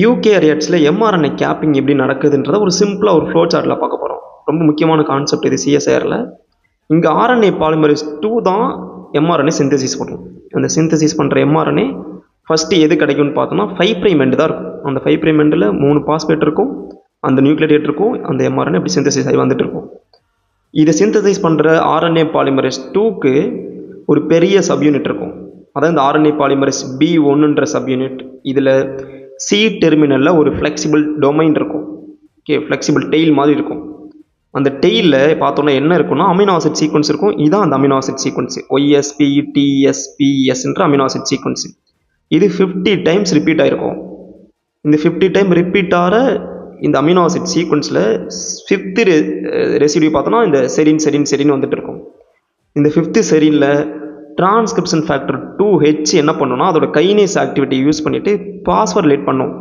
யூகேரியட்ஸில் mRNA capping எப்படி நடக்குதுன்றதை ஒரு சிம்பிளாக ஒரு ஃப்ளோ சார்ட்டில் பார்க்க போகிறோம். ரொம்ப முக்கியமான கான்செப்ட் இது சிஎஸ்ஐஆரில். இங்கே ஆர்என்ஏ பாலிமரேஸ் 2 தான் எம்ஆர்என்ஏ சிந்தசிஸ் பண்ணும். அந்த சிந்தசிஸ் பண்ணுற எம்ஆர்என்ஏ ஃபஸ்ட்டு எது கிடைக்கும்னு பார்த்தோம்னா 5' எண்டு தான் இருக்கும். அந்த 5' எண்டில் 3 பாஸ்பேட் இருக்கும், அந்த நியூக்ளியேட் இருக்கும், அந்த எம்ஆர்என்ஏ இப்படி சிந்தசிஸ் ஆகி வந்துட்டு இருக்கும். இதை சிந்தசைஸ் பண்ணுற ஆர்என்ஏ பாலிமரேஸ் 2க்கு ஒரு பெரிய சப்யூனிட் இருக்கும். அதாவது இந்த ஆர்என்ஏ பாலிமரேஸ் B1ன்ற சப்யூனிட். இதில் சி டெர்மினலில் ஒரு ஃப்ளெக்சிபிள் டொமைன் இருக்கும். ஓகே, ஃப்ளெக்சிபிள் டெயில் மாதிரி இருக்கும். அந்த டெயிலில் பார்த்தோன்னா என்ன இருக்குன்னா அமினோ ஆசிட் சீக்வன்ஸ் இருக்கும். இதுதான் அந்த அமினோ ஆசிட் சீக்வன்ஸு, OSP TSPSன்ற அமினோ ஆசிட் சீக்வன்ஸு. இது 50 டைம்ஸ் ரிப்பீட் ஆகிருக்கும். இந்த 50 டைம் ரிப்பீட் ஆகிற இந்த அமினோ ஆசிட் சீக்வன்ஸில் 5th ரெசிடியூ பார்த்தோன்னா இந்த செரின் வந்துட்டு இருக்கும். இந்த 5th செரினில் டிரான்ஸ்கிரிப்ஷன் ஃபேக்டர் 2H என்ன பண்ணுன்னா அதோட கைனேஸ் ஆக்டிவிட்டி யூஸ் பண்ணிவிட்டு பாஸ்போரிலேட் பண்ணும்.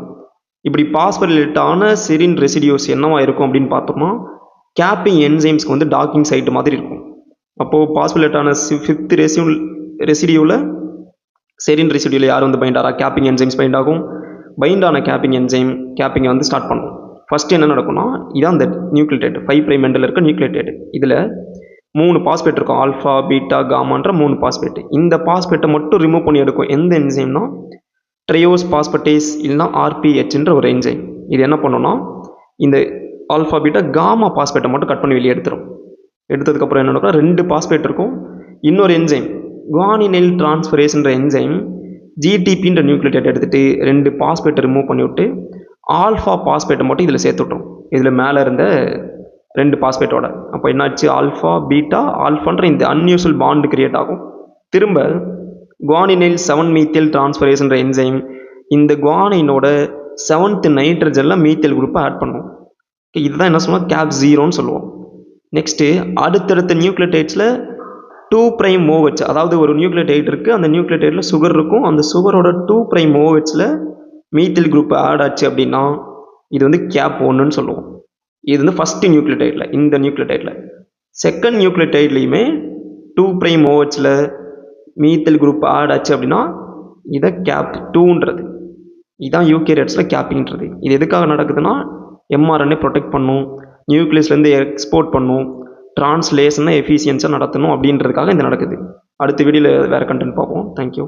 இப்படி பாஸ்போரிலேட் ஆன செரின் ரெசிடியூஸ் என்னவா இருக்கும் அப்படின்னு பார்த்தோம்னா கேப்பிங் என்சைம்ஸ்க்கு வந்து டாக்கிங் சைட்டு மாதிரி இருக்கும். அப்போது பாஸ்போரிலேட் ஆன 5th ரெசிடியூவில் செரின் ரெசிடியூவில் யார் வந்து பைண்ட் ஆகிறா? கேப்பிங் என்சைம்ஸ் பைண்ட் ஆகும். பைண்ட் ஆன கேப்பிங் என்சைம் கேப்பிங்கை வந்து ஸ்டார்ட் பண்ணும். ஃபஸ்ட்டு என்ன நடக்கும்னா இதான் இந்த நியூக்ளியேட் 5' எண்டில் இருக்க நியூக்ளியேட். இதில் 3 பாஸ்பேட் இருக்கும், ஆல்ஃபா பீட்டா காமான்ற 3 பாஸ்பேட். இந்த பாஸ்பேட்டை மட்டும் ரிமூவ் பண்ணி எடுக்கும் எந்த என்சைம்னா ட்ரையோஸ் பாஸ்பேட்டேஸ் இல்லைனா RPHன்ற ஒரு என்சைம். இது என்ன பண்ணுன்னா இந்த ஆல்ஃபா பீட்டா காமா பாஸ்பேட்டை மட்டும் கட் பண்ணி வெளியே எடுத்துரும். எடுத்ததுக்கப்புறம் என்ன நடக்கும், 2 பாஸ்பேட் இருக்கும். இன்னொரு என்சைம் குவானினைல் டிரான்ஸ்ஃபரேஸ்ன்ற என்சைம் GTPன்ற நியூக்ளியேட் எடுத்துகிட்டு 2 பாஸ்பேட்டை ரிமூவ் பண்ணி விட்டு ஆல்ஃபா பாஸ்பேட்டை மட்டும் இதில் சேர்த்துட்டோம். இதில் மேலே இருந்த 2 பாஸ்பேட்டோட. அப்போ என்னாச்சு, ஆல்ஃபா பீட்டா ஆல்ஃபான்ற இந்த அன்யூஸ்வல் பாண்டு கிரியேட் ஆகும். திரும்ப குவானினைல் 7 மீத்தேல் டிரான்ஸ்ஃபரேஸ்ன்ற என்சைம் இந்த குவானினோட 7th நைட்ரஜனில் மீத்தேல் குரூப்பை ஆட் பண்ணும். இதுதான் என்ன சொல்லுவோம், கேப் 0ன்னு சொல்லுவோம். நெக்ஸ்ட்டு அடுத்தடுத்த நியூக்ளியோடைட்ஸில் 2' OH, அதாவது ஒரு நியூக்ளியோடைட் இருக்குது, அந்த நியூக்ளியோடைடில் சுகர் இருக்கும், அந்த சுகரோட 2' OHல மீத்தேல் குரூப் ஆட் ஆச்சு அப்படின்னா இது வந்து கேப் 1ன்னு சொல்லுவோம். இது வந்து ஃபஸ்ட்டு நியூக்ளியோடைடில். இந்த நியூக்ளியோடைடில் செகண்ட் நியூக்ளியோடைட்லேயுமே 2' OHல மீத்தேல் குரூப் ஆட் ஆச்சு அப்படின்னா இதை கேப் 2ன்றது. இதுதான் யூகேரியட்ஸில் கேப்பிங்கிறது. இது எதுக்காக நடக்குதுன்னா எம்ஆர்என்ஏ ப்ரொடெக்ட் பண்ணும், நியூக்ளியஸ்லேருந்து எக்ஸ்போர்ட் பண்ணும், டிரான்ஸ்லேஷனை எஃபிஷியன்ஸாக நடத்தணும் அப்படின்றதுக்காக இது நடக்குது. அடுத்த வீடியோவில் வேறு கண்டென்ட் பார்ப்போம். தேங்க்யூ.